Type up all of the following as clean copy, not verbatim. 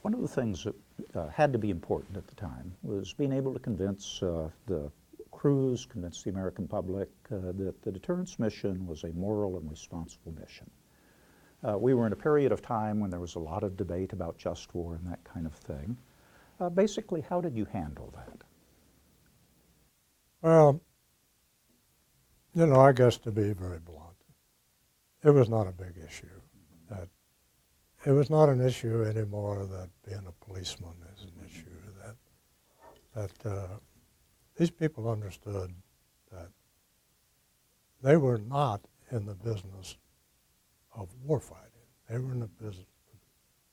One of the things that had to be important at the time was being able to convince the crews, convince the American public that the deterrence mission was a moral and responsible mission. We were in a period of time when there was a lot of debate about just war and that kind of thing. Basically, how did you handle that? Well, you know, I guess to be very blunt, it was not a big issue. It was not an issue anymore that being a policeman is an issue. That these people understood that they were not in the business of war fighting. They were in the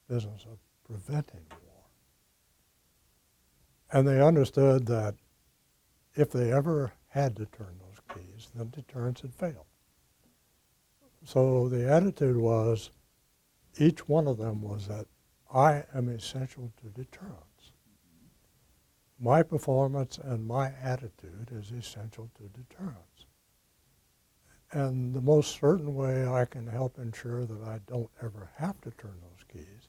business of preventing war. And they understood that if they ever had to turn those keys, then deterrence had failed. So the attitude was, each one of them was that I am essential to deterrence. My performance and my attitude is essential to deterrence. And the most certain way I can help ensure that I don't ever have to turn those keys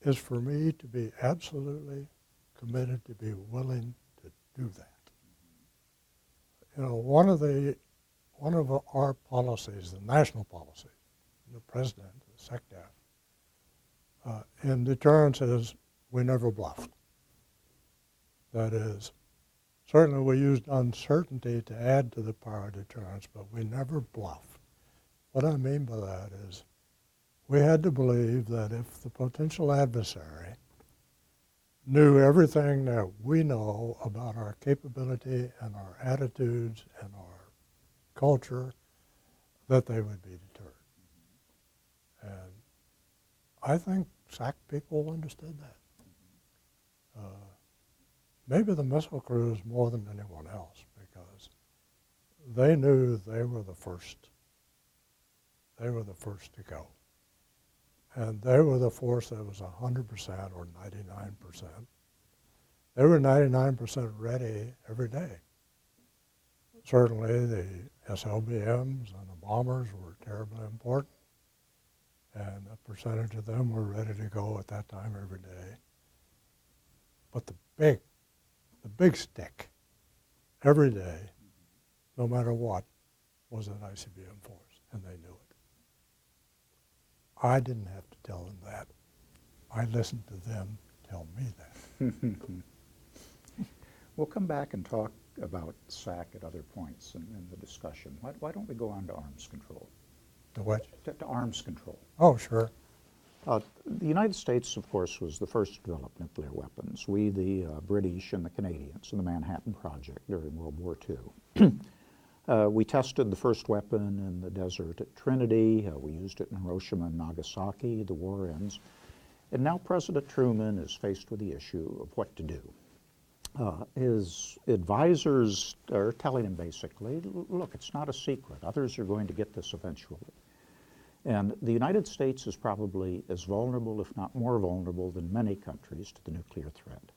is for me to be absolutely committed, to be willing to do that. You know, one of our policies, the national policy, the president, the SecDef, in deterrence is we never bluffed. That is, certainly we used uncertainty to add to the power of deterrence, but we never bluffed. What I mean by that is we had to believe that if the potential adversary knew everything that we know about our capability and our attitudes and our culture, that they would be deterred. And I think SAC people understood that. Maybe the missile crews more than anyone else, because they knew they were the first. They were the first to go. And they were the force that was 100% or 99%. They were 99% ready every day. Certainly the SLBMs and the bombers were terribly important, and a percentage of them were ready to go at that time every day. But the big stick every day, no matter what, was an ICBM force, and they knew it. I didn't have to tell them that. I listened to them tell me that. We'll come back and talk about SAC at other points in the discussion. Why don't we go on to arms control? The what? To arms control. Oh, sure. The United States, of course, was the first to develop nuclear weapons. We, the British and the Canadians in the Manhattan Project during World War II. We tested the first weapon in the desert at Trinity. We used it in Hiroshima and Nagasaki. The war ends. And now President Truman is faced with the issue of what to do. His advisors are telling him basically, look, it's not a secret. Others are going to get this eventually. And the United States is probably as vulnerable, if not more vulnerable, than many countries to the nuclear threat.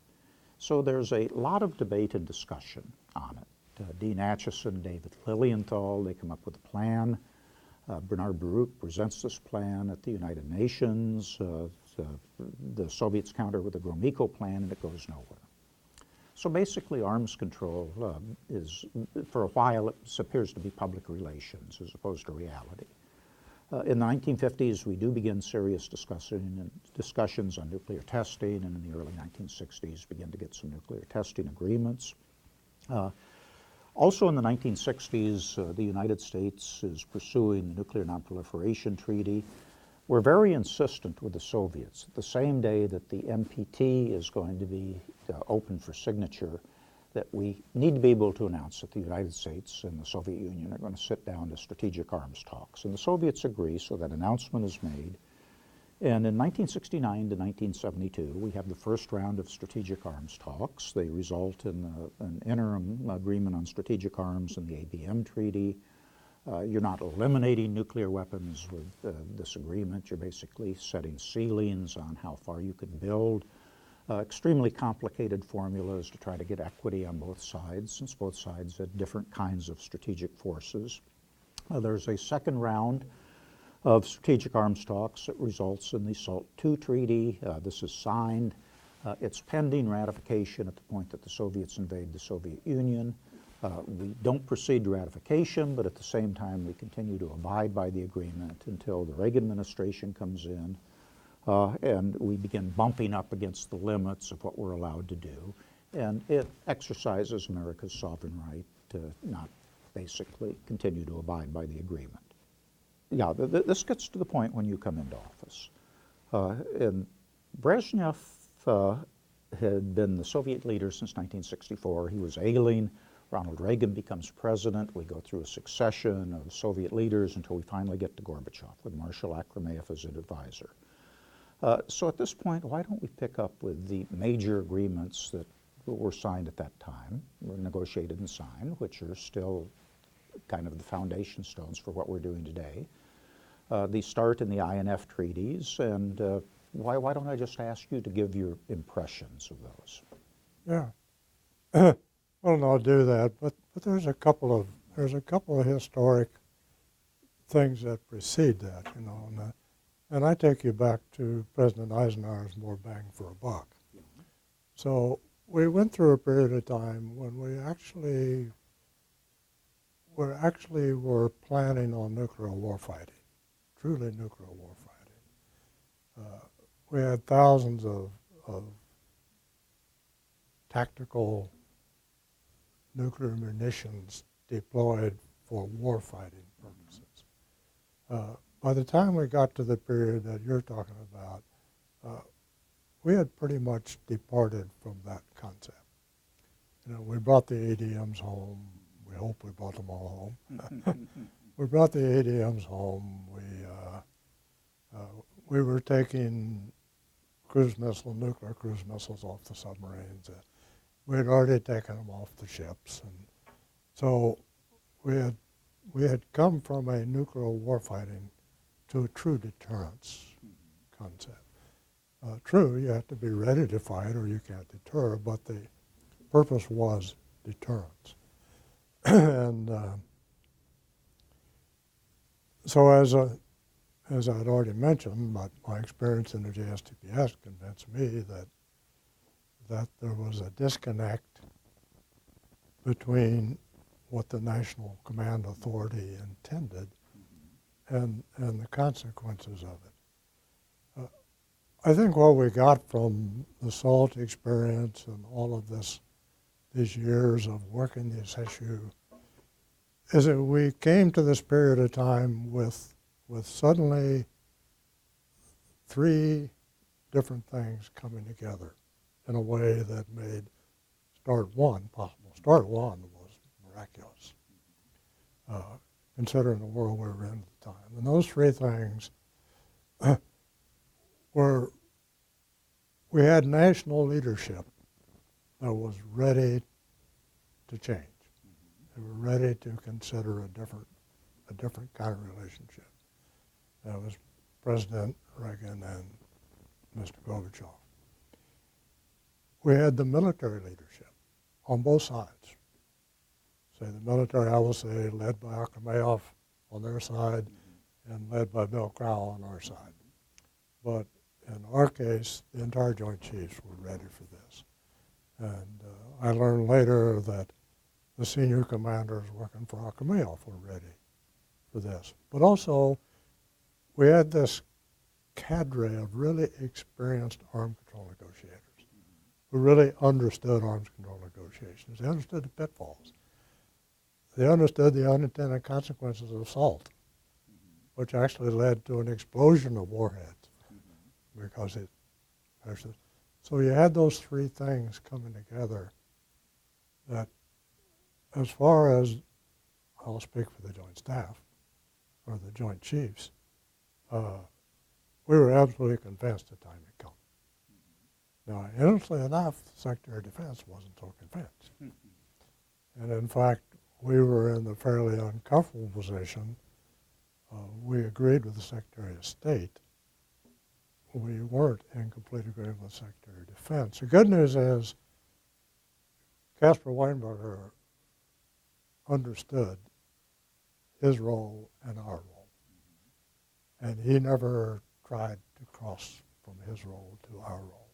So there's a lot of debate and discussion on it. Dean Acheson, David Lilienthal, they come up with a plan. Bernard Baruch presents this plan at the United Nations. The Soviets counter with the Gromyko plan, and it goes nowhere. So basically arms control is, for a while, it appears to be public relations as opposed to reality. In the 1950s, we do begin serious discussions on nuclear testing, and in the early 1960s, begin to get some nuclear testing agreements. Also in the 1960s, the United States is pursuing the Nuclear Nonproliferation Treaty. We're very insistent with the Soviets. The same day that the NPT is going to be open for signature, that we need to be able to announce that the United States and the Soviet Union are going to sit down to strategic arms talks. And the Soviets agree, so that announcement is made. And in 1969 to 1972, we have the first round of strategic arms talks. They result in an interim agreement on strategic arms in the ABM Treaty. You're not eliminating nuclear weapons with this agreement. You're basically setting ceilings on how far you can build. Extremely complicated formulas to try to get equity on both sides, since both sides had different kinds of strategic forces. There's a second round of strategic arms talks that results in the SALT II treaty. This is signed. It's pending ratification at the point that the Soviets invade the Soviet Union. We don't proceed to ratification, but at the same time we continue to abide by the agreement until the Reagan administration comes in, and we begin bumping up against the limits of what we're allowed to do. And it exercises America's sovereign right to not basically continue to abide by the agreement. Yeah, this gets to the point when you come into office. And Brezhnev had been the Soviet leader since 1964. He was ailing. Ronald Reagan becomes president. We go through a succession of Soviet leaders until we finally get to Gorbachev with Marshal Akrameyev as an advisor. So at this point, why don't we pick up with the major agreements that were signed at that time, were negotiated and signed, which are still kind of the foundation stones for what we're doing today. These start in the INF treaties, and why don't I just ask you to give your impressions of those? Yeah. Well, I'll do that, but there's a couple of historic things that precede that, you know, and I take you back to President Eisenhower's more bang for a buck. So we went through a period of time when we actually were planning on nuclear warfighting, truly nuclear warfighting. We had thousands of tactical nuclear munitions deployed for warfighting purposes. By the time we got to the period that you're talking about, we had pretty much departed from that concept. You know, we brought the ADMs home. We hope we brought them all home. We brought the ADMs home. We were taking nuclear cruise missiles off the submarines. We had already taken them off the ships, and so we had come from a nuclear warfighting to a true deterrence concept. True, you have to be ready to fight or you can't deter, but the purpose was deterrence. And so as I'd already mentioned, my experience in the JSTPS convinced me that there was a disconnect between what the National Command Authority intended and the consequences of it. I think what we got from the SALT experience and all of these years of working this issue is that we came to this period of time with suddenly three different things coming together in a way that made Start 1 possible. Start 1 was miraculous, considering the world we were in at the time. And those three things were, we had national leadership that was ready to change. They were ready to consider a different kind of relationship. That was President Reagan and Mr. Gorbachev. We had the military leadership on both sides. Say the military, I will say, led by Akrameyev on their side and led by Bill Crowell on our side. But in our case, the entire Joint Chiefs were ready for this. And I learned later that the senior commanders working for Akrameyev were ready for this. But also, we had this cadre of really experienced arms control negotiators who really understood arms control negotiations. They understood the pitfalls. They understood the unintended consequences of SALT, which actually led to an explosion of warheads because it. So you had those three things coming together that, as far as I'll speak for the Joint Staff or the Joint Chiefs, we were absolutely convinced the time had come. Now, innocently enough, the Secretary of Defense wasn't so convinced. And in fact, we were in the fairly uncomfortable position. We agreed with the Secretary of State. We weren't in complete agreement with the Secretary of Defense. The good news is Caspar Weinberger understood his role and our role. And he never tried to cross from his role to our role.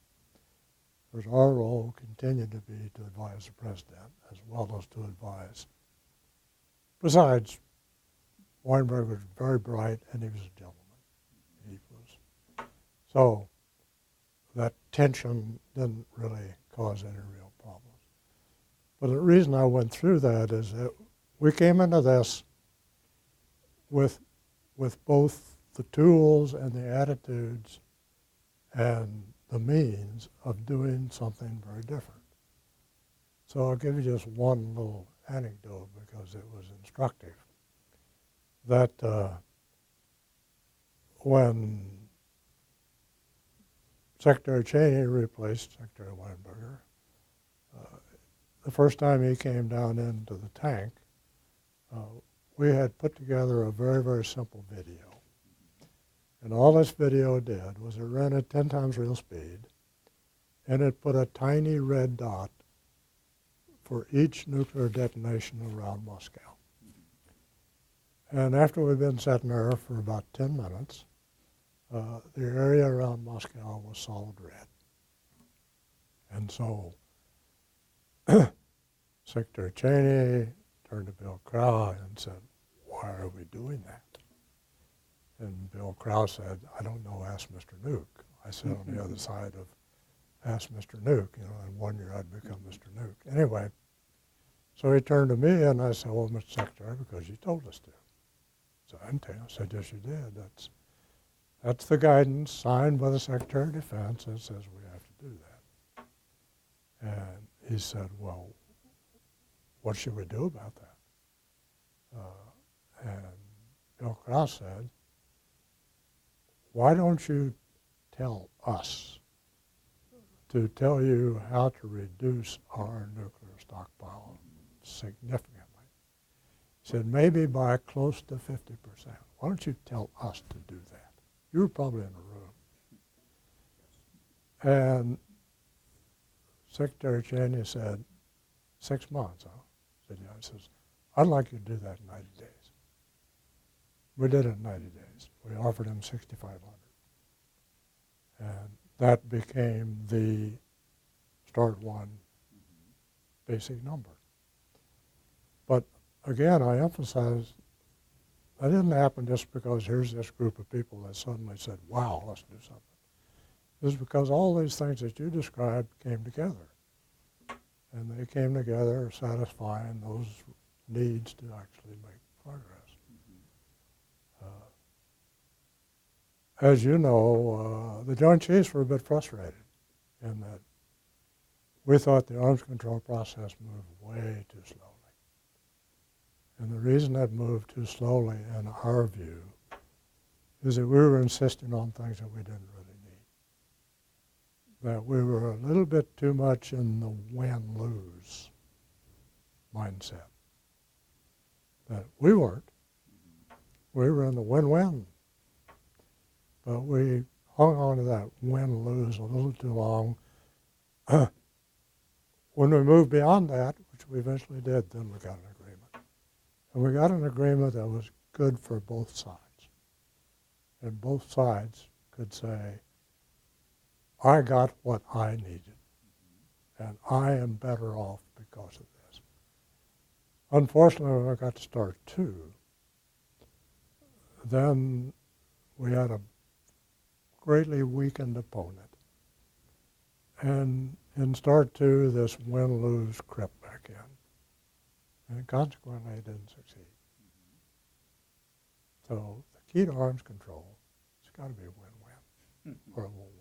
Because our role continued to be to advise the president as well as to advise. Besides, Weinberg was very bright and he was a gentleman. So that tension didn't really cause any real problems. But the reason I went through that is that we came into this with both the tools and the attitudes and the means of doing something very different. So I'll give you just one little anecdote because it was instructive. That when Secretary Cheney replaced Secretary Weinberger, the first time he came down into the tank, we had put together a very, very simple video. And all this video did was it ran at 10 times real speed, and it put a tiny red dot for each nuclear detonation around Moscow. And after we'd been sitting there for about 10 minutes, the area around Moscow was solid red. And so Secretary Cheney turned to Bill Crow and said, "Why are we doing that?" And Bill Crow said, "I don't know, ask Mr. Nuke." I sit on the other side of ask Mr. Nuke, in 1 year I'd become Mr. Nuke. Anyway, so he turned to me and I said, "Well, Mr. Secretary, because you told us to." So I said, "Yes, you did. That's the guidance signed by the Secretary of Defense that says we have to do that." And he said, "Well, what should we do about that?" And Bill Krause said, "Why don't you tell us to tell you how to reduce our nuclear stockpile significantly?" He said, "Maybe by close to 50%. Why don't you tell us to do that?" You were probably in the room. And Secretary Cheney said, 6 months, huh? I said, "Yeah." He says, "I'd like you to do that in 90 days. We did it in 90 days. We offered him 6,500. And that became the start one basic number. But again, I emphasize that didn't happen just because here's this group of people that suddenly said, "Wow, let's do something." It was because all these things that you described came together. And they came together satisfying those needs to actually make progress. As you know, the Joint Chiefs were a bit frustrated in that we thought the arms control process moved way too slowly. And the reason that moved too slowly, in our view, is that we were insisting on things that we didn't really need. That we were a little bit too much in the win-lose mindset. That we weren't. We were in the win-win. But we hung on to that win-lose a little too long. When we moved beyond that, which we eventually did, then we got an agreement. And we got an agreement that was good for both sides. And both sides could say, "I got what I needed, and I am better off because of this." Unfortunately, when I got to Start 2, then we had a greatly weakened opponent. And in Start 2, this win-lose crept back in. And consequently, it didn't succeed. So the key to arms control, it's got to be a win-win, or it won't work.